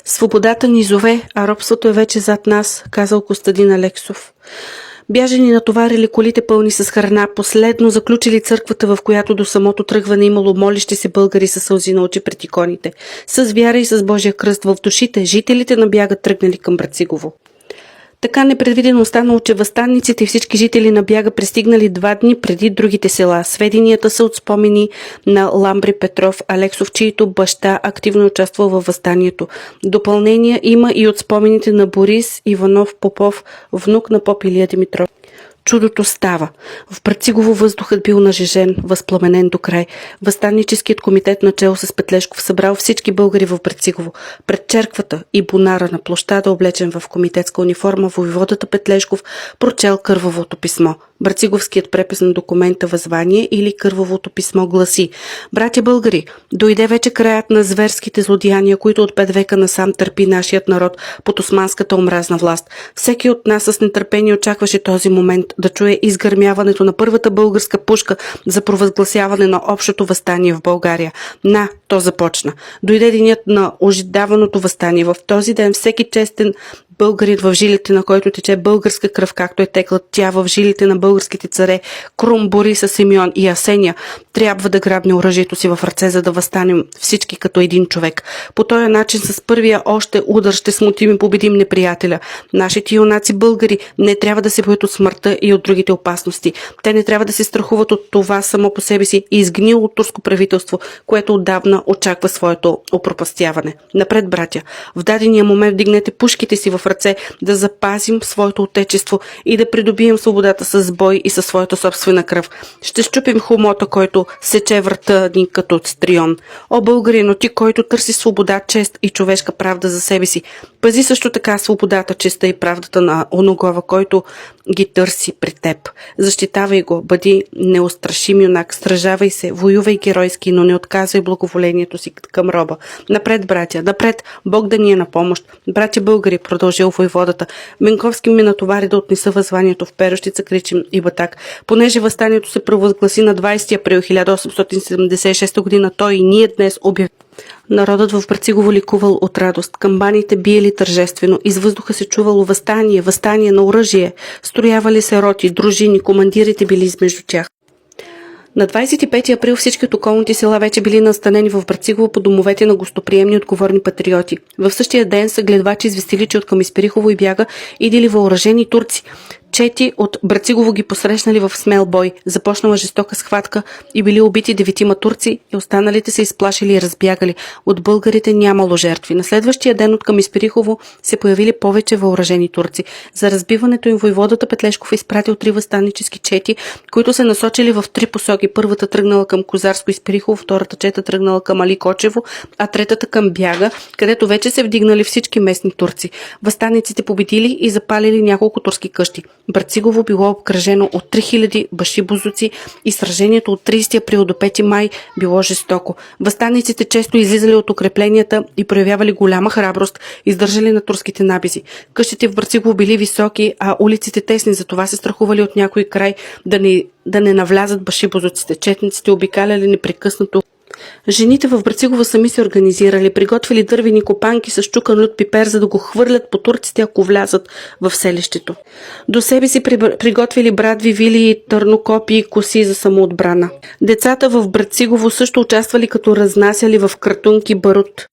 Свободата ни зове, а робството е вече зад нас, казал Костадин Алексов. Бяжени натоварили колите пълни с храна, последно заключили църквата, в която до самото тръгване имало молещи се българи със сълзи на очи пред иконите. С вяра и с Божия кръст в душите, жителите на бяга тръгнали към Брацигово. Така непредвидено останало, че въстанниците и всички жители на бяга пристигнали 2 дни преди другите села. Сведенията са от спомени на Ламбри Петров Алексов, чийто баща активно участвал във въстанието. Допълнения има и от спомените на Борис Иванов Попов, внук на поп Илия Димитров. Чудото става. В Брацигово въздухът бил нажежен, възпламенен до край. Въстанническият комитет начело с Петлешков събрал всички българи в Брацигово. Пред черквата и бунара на площада, облечен в комитетска униформа, войводата Петлешков прочел кървавото писмо. Брациговският препис на документа въззвание или кървавото писмо гласи: „Братя българи, дойде вече краят на зверските злодеяния, които от 5 века насам търпи нашият народ под османската омразна власт. Всеки от нас с нетърпение очакваше този момент да чуе изгърмяването на първата българска пушка за провъзгласяване на общото въстание в България. То започна. Дойде денят на ожидаваното въстание. В този ден всеки честен българин, в жилите на който тече българска кръв, както е текла тя в жилите на българските царе Крум, Бориса, Симеон и Асения, трябва да грабне оръжието си в ръце, за да въстанем всички като един човек. По този начин с първия още удар ще смутим и победим неприятеля. Нашите юнаци българи не трябва да се боят от смъртта и от другите опасности. Те не трябва да се страхуват от това само по себе си изгнило турско правителство, което отдавна очаква своето опропастяване. Напред, братя! В дадения момент вдигнете пушките си в ръце, да запазим своето отечество и да придобием свободата с бой и със своята собствена кръв. Ще щупим хумота, който сече врата ни като стрион. О, българино, ти, който търси свобода, чест и човешка правда за себе си, пази също така свободата, честа и правдата на оногова, който ги търси при теб. Защитавай го, бъди неустрашим юнак, стражавай се, воювай геройски, но не отказвай благоволението си към роба. Напред, братя, напред, Бог да ни е на помощ. Братя българи, продължил войводата, Бенковски ми натовари да отнеса възванието в Перущица, Кричим и Батак. Понеже въстанието се провъзгласи на 20 април 1876 година, той и ние днес обявим. Народът в Брацигово ликувал от радост. Камбаните биели тържествено. Из въздуха се чувало въстание на оръжие. Строявали се роти, дружини, командирите били измежду тях. На 25 април всички от околните села вече били настанени в Брацигово по домовете на гостоприемни отговорни патриоти. В същия ден съгледвачи известили, че от към Исперихово и бяга идили въоръжени турци. Чети от Брацигово ги посрещнали в смел бой. Започнала жестока схватка и били убити 9 турци и останалите се изплашили и разбягали. От българите нямало жертви. На следващия ден от към Исперихово се появили повече въоръжени турци. За разбиването им войводата Петлешков изпратил 3 въстаннически чети, които се насочили в 3 посоки. Първата тръгнала към Козарско Исперихово, втората чета тръгнала към Али Кочево, а третата към Бяга, където вече се вдигнали всички местни турци. Въстаниците победили и запалили няколко турски къщи. Брацигово било обкръжено от 3000 башибозуци и сражението от 30 април до 5 май било жестоко. Въстаниците често излизали от укрепленията и проявявали голяма храброст, издържали на турските набези. Къщите в Брацигово били високи, а улиците тесни, затова се страхували от някой край да не навлязат башибозуците. Четниците обикаляли непрекъснато. Жените в Брацигово сами се организирали, приготвили дървени копанки с чукан лют пипер, за да го хвърлят по турците, ако влязат в селището. До себе си приготвили брадви, вили, търнокопи и коси за самоотбрана. Децата в Брацигово също участвали, като разнасяли в картунки барут.